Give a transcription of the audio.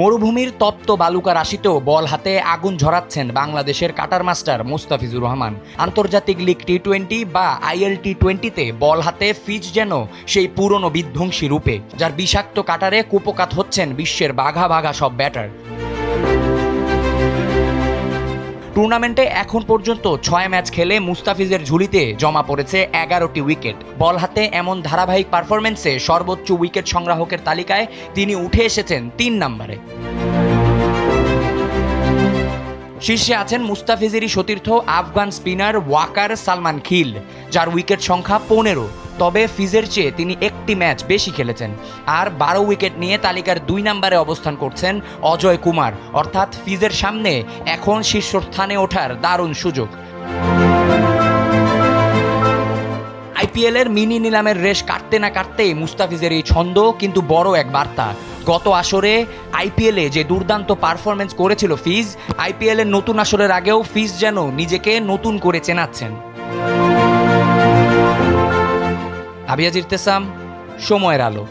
মরুভূমির তপ্ত বালুকা রাশিতেও বল হাতে আগুন ঝরাচ্ছেন বাংলাদেশের কাটার মাস্টার মুস্তাফিজুর রহমান। আন্তর্জাতিক লিগ টি-20 বা ILT20-তে বল হাতে ফিজ যেন সেই পুরনো বিধ্বংসী রূপে, যার বিষাক্ত কাটারে কুপোকাত হচ্ছেন বিশ্বের বাঘা বাঘা সব ব্যাটার। টুর্নামেন্টে এখন পর্যন্ত 6 ম্যাচ খেলে মুস্তাফিজের ঝুলিতে জমা পড়েছে 11টি উইকেট। বল হাতে এমন ধারাবাহিক পারফরমেন্সে সর্বোচ্চ উইকেট সংগ্রাহকের তালিকায় তিনি উঠে এসেছেন 3 নম্বরে। শীর্ষে আছেন মুস্তাফিজেরই সতীর্থ আফগান স্পিনার ওয়াকার সালমান খিল, যার উইকেট সংখ্যা 15। তবে ফিজের চেয়ে তিনি একটি ম্যাচ বেশি খেলেছেন। আর 12 উইকেট নিয়ে তালিকার 2 নম্বরে অবস্থান করছেন অজয় কুমার। অর্থাৎ ফিজের সামনে এখন শীর্ষস্থানে ওঠার দারুণ সুযোগ। আইপিএলের মিনি নিলামের রেশ কাটতে না কাটতেই মুস্তাফিজের এই ছন্দ কিন্তু বড় এক বার্তা। গত আসরে আইপিএলে যে দুর্দান্ত পারফরমেন্স করেছিল ফিজ, আইপিএলের নতুন আসরের আগেও ফিজ যেন নিজেকে নতুন করে চেনাচ্ছেন। আবিয়াজ ইরতেসাম, সময়ের আলো।